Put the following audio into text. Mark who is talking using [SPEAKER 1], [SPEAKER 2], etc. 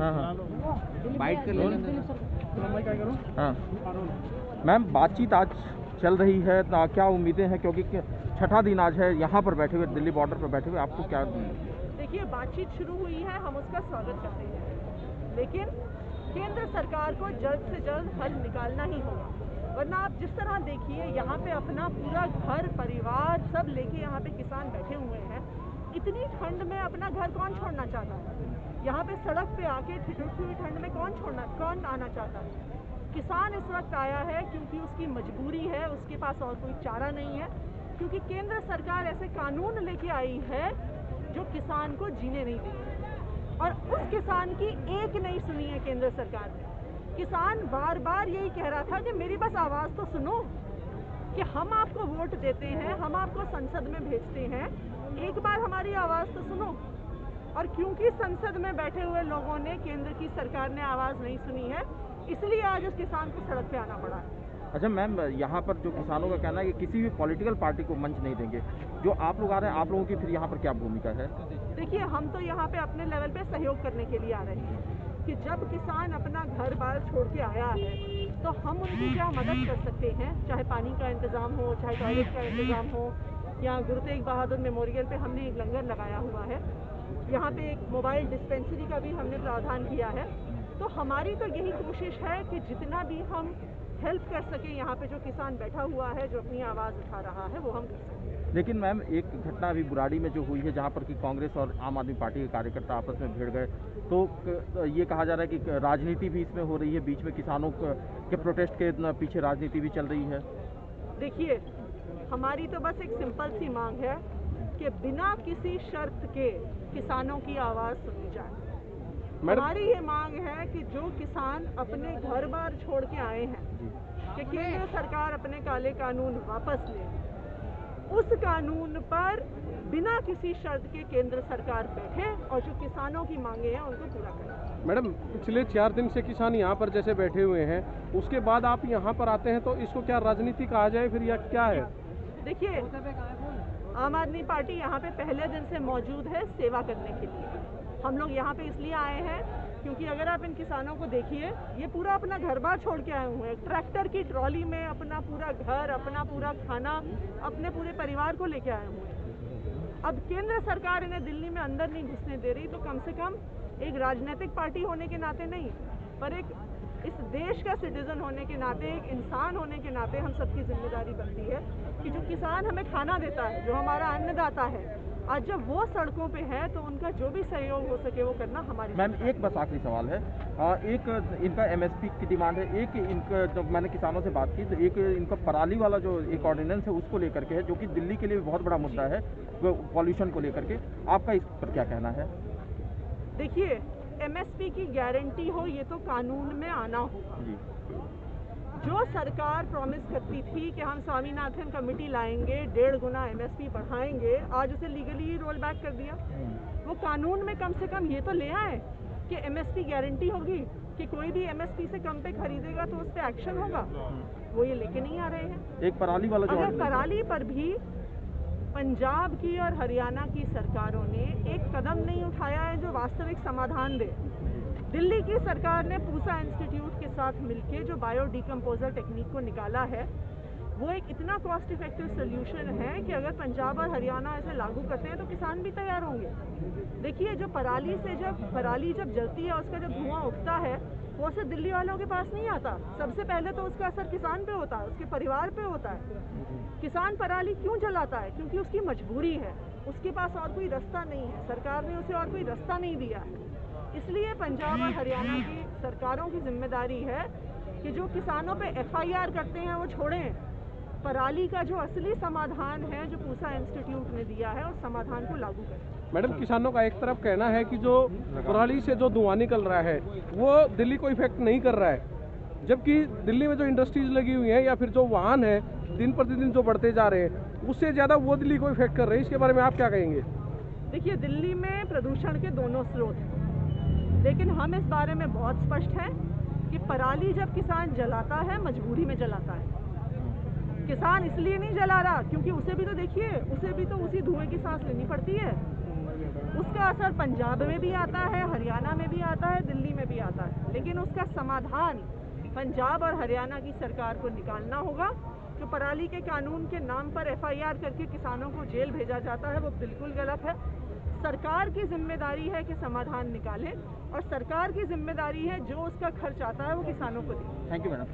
[SPEAKER 1] हाँ हाँ
[SPEAKER 2] बाइट कर लेना।
[SPEAKER 1] हाँ मैम, बातचीत आज चल रही है, क्या उम्मीदें हैं, क्योंकि छठा दिन आज है यहाँ पर बैठे हुए, दिल्ली बॉर्डर पर बैठे हुए, आपको क्या?
[SPEAKER 3] देखिए, बातचीत शुरू हुई है, हम उसका स्वागत करते हैं, लेकिन केंद्र सरकार को जल्द से जल्द हल निकालना ही होगा, वरना आप जिस तरह देखिए यहाँ पे अपना पूरा घर परिवार सब लेके यहाँ पे किसान बैठे हुए हैं। इतनी ठंड में अपना घर कौन छोड़ना चाहता है? यहाँ पे सड़क पे आके ठिठुरती हुई ठंड में कौन आना चाहता है? किसान इस वक्त आया है क्योंकि उसकी मजबूरी है, उसके पास और कोई चारा नहीं है, क्योंकि केंद्र सरकार ऐसे कानून लेके आई है जो किसान को जीने नहीं देंगे, और उस किसान की एक नहीं सुनी है केंद्र सरकार ने। किसान बार बार यही कह रहा था कि मेरी बस आवाज़ तो सुनो, कि हम आपको वोट देते हैं, हम आपको संसद में भेजते हैं, एक बार हमारी आवाज़ तो सुनो। और क्योंकि संसद में बैठे हुए लोगों ने, केंद्र की सरकार ने आवाज़ नहीं सुनी है, इसलिए आज उस किसान को सड़क पे आना पड़ा है।
[SPEAKER 1] अच्छा मैम, यहाँ पर जो किसानों का कहना है कि किसी भी पॉलिटिकल पार्टी को मंच नहीं देंगे, जो आप लोग आ रहे हैं, आप लोगों की फिर यहाँ पर क्या भूमिका है?
[SPEAKER 3] देखिए, हम तो यहाँ पे अपने लेवल पे सहयोग करने के लिए आ रहे हैं कि जब किसान अपना घर बार छोड़ के आया है तो हम उनकी क्या मदद कर सकते हैं, चाहे पानी का इंतज़ाम हो, चाहे टॉयलेट का इंतज़ाम हो, या गुरु तेग बहादुर मेमोरियल पे हमने एक लंगर लगाया हुआ है, यहाँ पे एक मोबाइल डिस्पेंसरी का भी हमने प्रावधान किया है। तो हमारी तो यही कोशिश है कि जितना भी हम हेल्प कर सकें, यहाँ पे जो किसान बैठा हुआ है, जो अपनी आवाज़ उठा रहा है, वो हम कर सकें।
[SPEAKER 1] लेकिन मैम, एक घटना अभी बुराड़ी में जो हुई है, जहाँ पर कि कांग्रेस और आम आदमी पार्टी के कार्यकर्ता आपस में भिड़ गए, तो ये कहा जा रहा है कि राजनीति भी इसमें हो रही है, बीच में किसानों के प्रोटेस्ट के पीछे राजनीति भी चल रही है।
[SPEAKER 3] देखिए, हमारी तो बस एक सिंपल सी मांग है कि बिना किसी शर्त के किसानों की आवाज़ सुनी जाए। हमारी ये मांग है कि जो किसान अपने घर बार छोड़ के आए हैं, कि केंद्र सरकार अपने काले कानून वापस ले, उस कानून पर बिना किसी शर्त के केंद्र सरकार बैठे और जो किसानों की मांगे हैं उनको पूरा करें।
[SPEAKER 4] मैडम, पिछले 4 दिन से किसान यहाँ पर जैसे बैठे हुए हैं, उसके बाद आप यहाँ पर आते हैं, तो इसको क्या राजनीति कहा जाए फिर, या क्या है?
[SPEAKER 3] देखिए, आम आदमी पार्टी यहाँ पे पहले दिन से मौजूद है सेवा करने के लिए। हम लोग यहाँ पे इसलिए आए हैं क्योंकि अगर आप इन किसानों को देखिए, ये पूरा अपना घर बार छोड़ के आए हुए हैं, ट्रैक्टर की ट्रॉली में अपना पूरा घर, अपना पूरा खाना, अपने पूरे परिवार को लेके आए हुए हैं। अब केंद्र सरकार इन्हें दिल्ली में अंदर नहीं घुसने दे रही, तो कम से कम एक राजनीतिक पार्टी होने के नाते नहीं, पर एक इस देश का सिटीजन होने के नाते, एक इंसान होने के नाते हम सबकी जिम्मेदारी बनती है कि जो किसान हमें खाना देता है, जो हमारा अन्नदाता है, आज जब वो सड़कों पे है तो उनका जो भी सहयोग हो सके वो करना हमारी।
[SPEAKER 1] मैम, एक बस आखिरी सवाल है, एक इनका MSP की डिमांड है, एक इनका, जब मैंने किसानों से बात की तो एक इनका पराली वाला जो एक ऑर्डिनेंस है उसको लेकर के है, जो कि दिल्ली के लिए बहुत बड़ा मुद्दा है, पॉल्यूशन को लेकर के। आपका इस पर क्या कहना है?
[SPEAKER 3] देखिए, MSP की गारंटी हो, ये तो कानून में आना होगा। जो सरकार प्रॉमिस करती थी कि हम स्वामीनाथन कमेटी लाएंगे, 1.5 गुना MSP बढ़ाएंगे, आज उसे लीगली रोल बैक कर दिया। वो कानून में कम से कम ये तो ले आए कि MSP गारंटी होगी, कि कोई भी MSP से कम पे खरीदेगा तो उस पर एक्शन होगा। वो ये लेके नहीं आ रहे हैं।
[SPEAKER 1] एक पराली वाला जो,
[SPEAKER 3] अगर पराली पर भी पंजाब की और हरियाणा की सरकारों ने एक कदम नहीं उठाया है जो वास्तविक समाधान दे। दिल्ली की सरकार ने पूसा इंस्टीट्यूट के साथ मिलकर जो बायो डिकम्पोजर टेक्निक को निकाला है, वो एक इतना कॉस्ट इफेक्टिव सोल्यूशन है कि अगर पंजाब और हरियाणा इसे लागू करते हैं तो किसान भी तैयार होंगे। देखिए, जो पराली जब जलती है, उसका जब धुआं उठता है, वो सिर्फ दिल्ली वालों के पास नहीं आता, सबसे पहले तो उसका असर किसान पे होता है, उसके परिवार पे होता है। किसान पराली क्यों जलाता है? क्योंकि उसकी मजबूरी है, उसके पास और कोई रास्ता नहीं है, सरकार ने उसे और कोई रास्ता नहीं दिया है। इसलिए पंजाब और हरियाणा की सरकारों की जिम्मेदारी है कि जो किसानों पे FIR करते हैं वो छोड़ें। पराली का जो असली समाधान है, जो पूसा इंस्टीट्यूट ने दिया है, उस समाधान को लागू करें।
[SPEAKER 4] मैडम, किसानों का एक तरफ कहना है कि जो पराली से जो धुआं निकल रहा है वो दिल्ली को इफेक्ट नहीं कर रहा है, जबकि दिल्ली में जो इंडस्ट्रीज लगी हुई हैं या फिर जो वाहन है दिन प्रतिदिन जो बढ़ते जा रहे हैं, उससे ज़्यादा वो दिल्ली को इफेक्ट कर रहे हैं। इसके बारे में आप क्या कहेंगे?
[SPEAKER 3] देखिए, दिल्ली में प्रदूषण के दोनों स्रोत हैं, लेकिन हम इस बारे में बहुत स्पष्ट हैं कि पराली जब किसान जलाता है, मजबूरी में जलाता है। किसान इसलिए नहीं जला रहा क्योंकि उसे भी तो देखिए, उसे भी तो उसी धुएं की सांस लेनी पड़ती है। उसका असर पंजाब में भी आता है, हरियाणा में भी आता है, दिल्ली में लेकिन उसका समाधान पंजाब और हरियाणा की सरकार को निकालना होगा। जो पराली के कानून के नाम पर FIR करके किसानों को जेल भेजा जाता है वो बिल्कुल गलत है। सरकार की जिम्मेदारी है कि समाधान निकाले और सरकार की जिम्मेदारी है जो उसका खर्च आता है वो किसानों को दे।
[SPEAKER 1] Thank you madam.